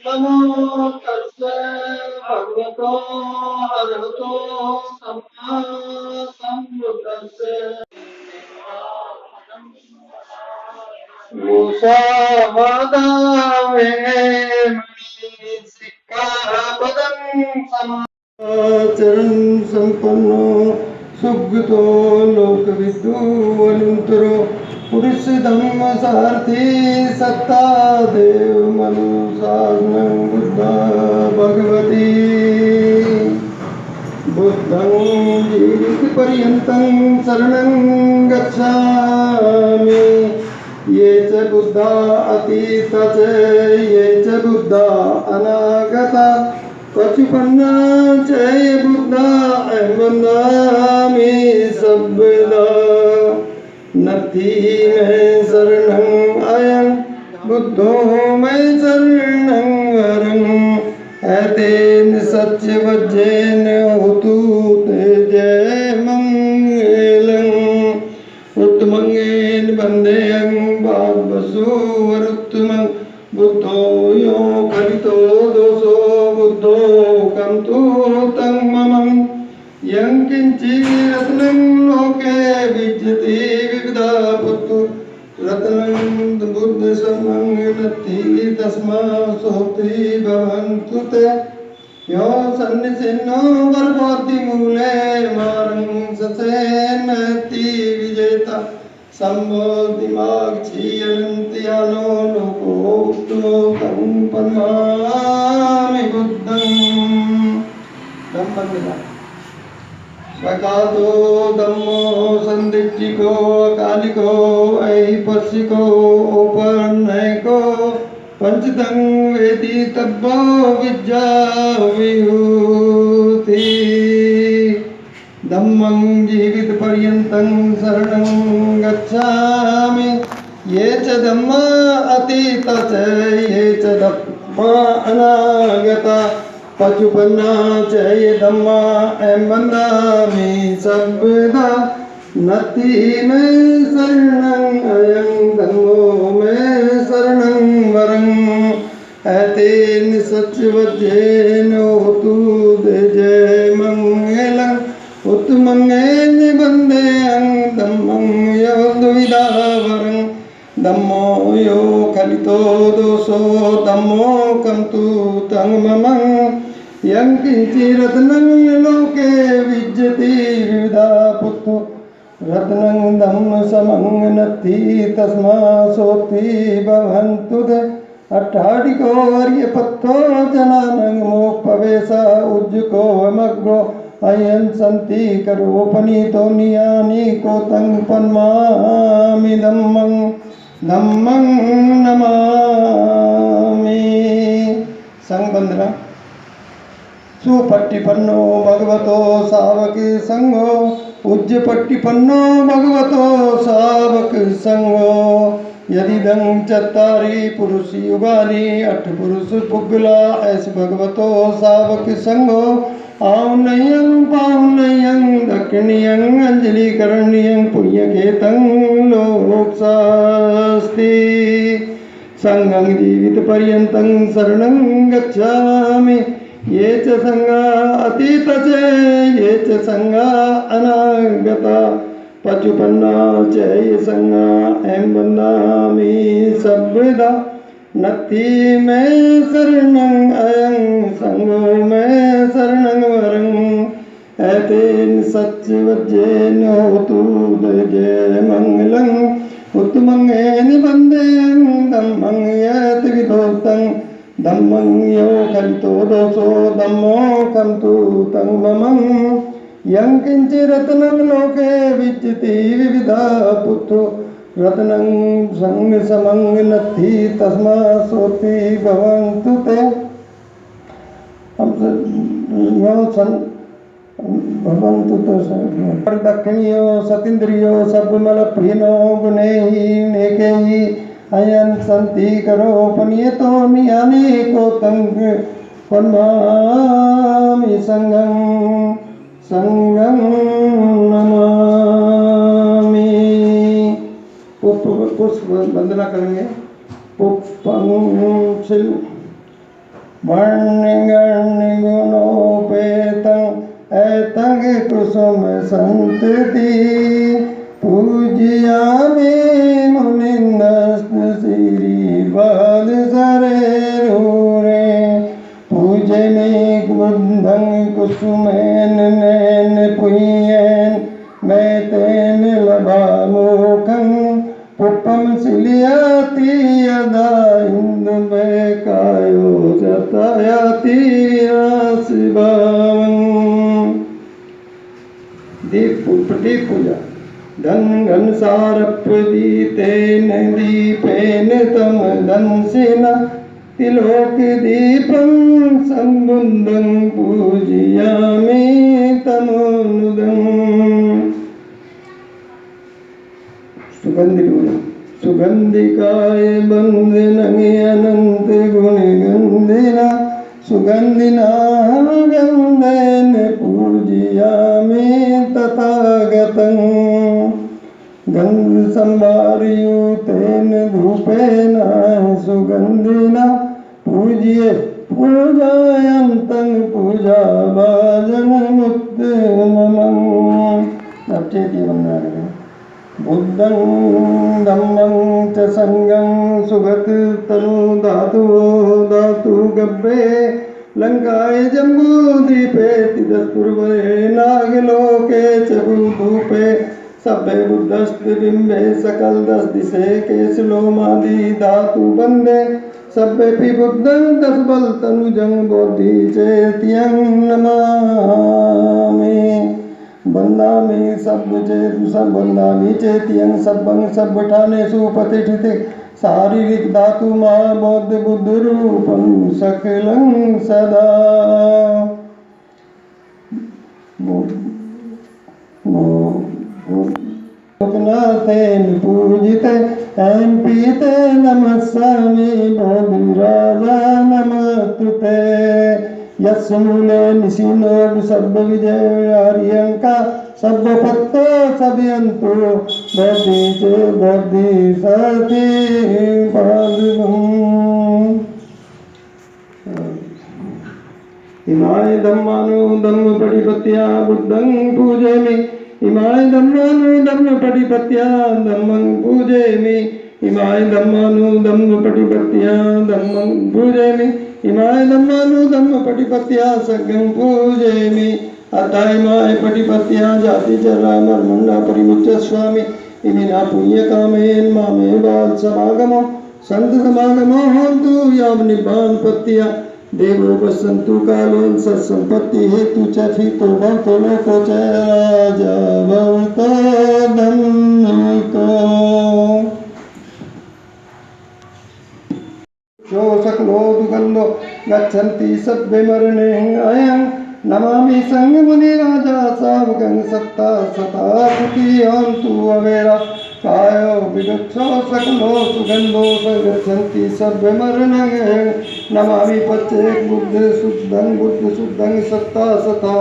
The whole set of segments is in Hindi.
नमो तस्से भगवतो अरहतो सम्मा सम्बुद्धस्से मूसावादा मणि सिक्खापदं समाचरण संपन्नो सुगतो लोकविदु अनंतरो पुरुष धम्म सारथी सत्ता देव मनुषाग्नं बुद्ध भगवती बुद्धं जीवित पर्यन्तं शरणं गच्छामि ये च बुद्धा अतीता च ये च बुद्धा अनागता पचुपन्ना च ये बुद्धा वन्दामि सर्वदा नत्थि मैं शरणं अयं बुद्धो मैं शरणं वरं एतेन सत्यवज्रेण होतु ते जय मंगलं उत्तमंगेन वन्देयं भागवसुवरुत्तमं बुद्धो यो खलितो दोषो बुद्धो कन्तु तं ममं यं किञ्चिरत्नं लोके विद्यते विविधा पुत्तु रत्नं बुद्धसमं नत्थि तस्मात् सोत्रि भवन्तु ते यो सन्निसिन्नो गर्भोऽधिमूले मारं ससेनति विजेता सम्बोधिमाक्षीयन्त्यानो लोकोत्तमो तं पन्मामि बुद्धं धम्ममिदा स्वकातो धम्मो संदिग्धिको अकालिको ऐपस्सिको औपनयिको पंचतं वेदितव्यो विद्या विभूति धम्मं जीवित पर्यन्तं शरणं गच्छामि ये च धम्मा अतीता च ये च धम्मा अनागता पचुपन्ना च ये धम्मा वन्दामि सर्वदा नत्थि मैं शरणं अयं धम्मो मैं शरणं वरं एतेन सत्यवज्रेण होतु ते जय मंगलं उत्तमंगेन वन्देयं धम्मं यो द्विधा वरं धम्मो यो खलितो दोषो धम्मो कन्तु तं ममं यं किञ्चिरत्नं लोके विद्यते विविधा पुत्तु रत्नं धम्म समं नत्थि तस्मात् सोत्रि भवन्तु ते अट्ठाडिको अर्यपत्थो जनानं मोपवेश उज्जुको मग्गो अयं सन्ति करोपनीतो नियानिको तं पन्मामि धम्मं धम्मं नमामि संबंधना सुपट्टिपन्नो भगवतो सावक संगो उज्जपट्टिपन्नो भगवतो सावक संगो यदिदं चत्तारि पुरुष युगानि अठ पुरुष पुग्गला ऐस भगवतो सावक संगो आउनयं पाउनयं दक्षिणयं अंजलि करणीयं पुण्यकेतं लोकशास्ति संगं जीवित पर्यन्तं शरणं गच्छामि ये च संगा अतीता च ये च संगा अनागता पचुपन्ना च ये संगा वन्दामि सर्वदा नत्थि मैं शरणं अयं संगो मैं शरणं वरं एतेन सत्यवज्रेण होतु ते जय मंगलं उत्तमंगेन वन्देयं धम्मं यत् विदोक्तं धम्मं यो खलितो दोषो धम्मो कन्तु तं ममं यं किञ्चिरत्नं लोके विद्यते विविधा पुत्तु रत्नं संगसमं नत्थि तस्मात् सोत्रि भवन्तु ते भवन्तु तो दक्षिणियो सतीन्द्रियो सर्वमलप्रियनो गुणैः नेकैः अयं सन्ति करोपनीयतो नियानिको तं पन्मामि संगं संगं नमामि। पुष्प वंदना करेंगे। पुष्पं वर्णगुणोपेतं ऐतं कुसुम संतति पूजयामि मुनिन्दश्रीबाल सरेरूरे पूजने बुद्धं कुसुमेन नैन पुय्येन मैतेन लभामुखं पुष्पं शिलयति यदा इन्दुमेकायो जतयति शिवं। दीप पूजा धन घन सारप्रदीतेन दीपेन तम दंसेना तिलोक दीपं संबुद्धं पूजयामि तमोनुदं। सुगंधि पूजा सुगंधिकाय बंदनंगे अनंत गुण गंधिना सुगंधिना गंधेन पूजयामि तथागतं। गंध संभारयुतेन धूपेन सुगंधिना पूज्ये पूजायन्तं पूजा भाजन मुत्तमं। अब चेती बनना है बुद्धं धम्मं च संगं सुगत तनु धातु धातु गब्बे लंकाय जम्बूद्वीपे तिदस्पूर्वे नागलोके च भूधूपे सभ्य बुद्धस्तिबिम्बे सकल दस दिशे केशलोमादि धातु बंदे सभ्यपि बुद्धं दस बल तनुजं बोधि चेत्यं नमामि। बंदामि सब बंदामि चेत्यं सब्बं सब्बठानेषु प्रतिष्ठिते शारीरिक धातु महाबौद्ध बुद्ध रूपं सकलं सदा। लोकनाथेन पूजिते ऐं पीते नमस्सामि बोधिराजा नमस्तुते। यस्मूले निशिनो सब विजय आर्यंका सब पत्तो सभयंतु बोधि चे बोधि सति इमाय धम्मानु धम्म पटिपत्या बुद्धं पूजयामि इमाय धम्मानु धम्म पटिपत्या धम्मं पूजयामि इमाय धम्मानु धम्म पटिपत्या धम्मं पूजयामि इमाय धम्मानु धम्म पटिपत्या संघं पूजयामि अताइमाय पटिपत्या जाति चरा मर्मण्डा परिमुच्य स्वामी इमिना पुण्य कामेन मामे बाल समागमो संत समागमो होन्तु याव निब्बान पत्या देवो बसंतु कालेन सत्संपत्ति हेतु च फितो भवतो लोको च राजा भवतो धन्यको। जो सकलो दुगंधो गच्छन्ति सभ्य मरणे अयं नमामि संग मुनि राजा सावकं सत्ता सता सुखी हन्तु अवेरा कायो विदक्षो सकलो सुगंधो गच्छन्ति सभ्य मरणं नमामि पच्चेक बुद्ध शुद्धं सत्ता सता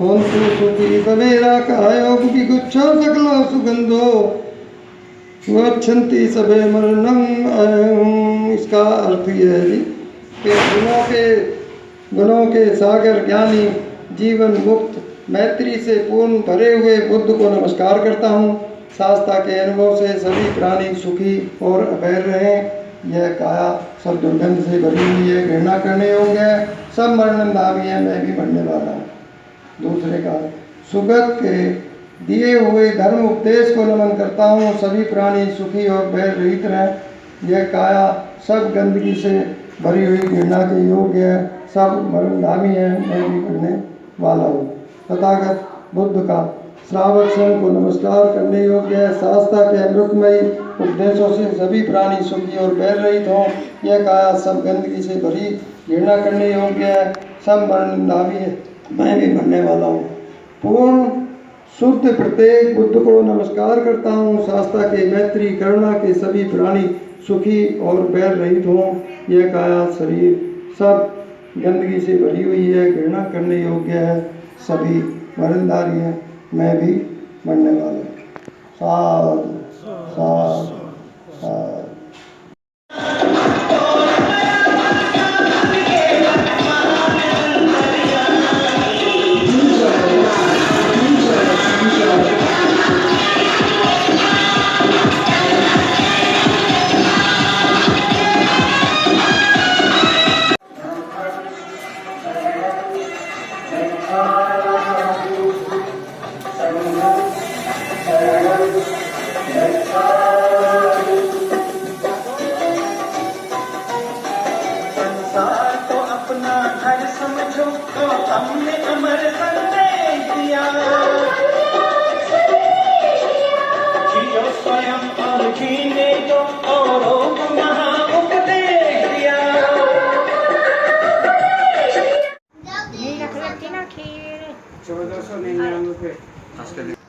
हन्तु सुखी सवेरा कायो विगुच्छो सकलो सुगंधो गच्छन्ति सभ्य मरणं। इसका अर्थ यह है जी कि गुणों के सागर ज्ञानी जीवन मुक्त मैत्री से पूर्ण भरे हुए बुद्ध को नमस्कार करता हूँ। शास्त्रा के अनुभव से सभी प्राणी सुखी और अभय रहें। यह काया सब दुर्गंध से भरी हुई है, घृणा करने योग्य है, सब मरणधामी है, मैं भी मरने वाला हूँ। दूसरे का सुगत के दिए हुए धर्म उपदेश को नमन करता हूँ। सभी प्राणी सुखी और भय रहित रहें। यह काया सब गंदगी से भरी हुई घृणा के योग्य है, सब मरणधामी है, मैं भी मरने वाला हूँ। तथागत बुद्ध का श्रावक स्वयं को नमस्कार करने योग्य है। शास्त्रा के अमृतमयी उपदेशों से सभी प्राणी सुखी और भय रहित हों। यह काया सब गंदगी से भरी घृणा करने योग्य है, सब मरणधामी है, मैं भी मरने वाला हूँ। पूर्ण शुद्ध प्रत्येक बुद्ध को नमस्कार करता हूँ। शास्त्रा के मैत्री करुणा के सभी प्राणी सुखी और बैर रहित हों। यह काया शरीर सब गंदगी से भरी हुई है, घृणा करने योग्य है, सभी मरणधारी है, मैं भी मरने वाला हूँ। साधु साधु साधु। संसार को अपना घर समझो तो हमने अमर संदेश दिया। जियो स्वयं और जीने दो औरों को महा उपदेश दिया। Ini nak kena kira. 1499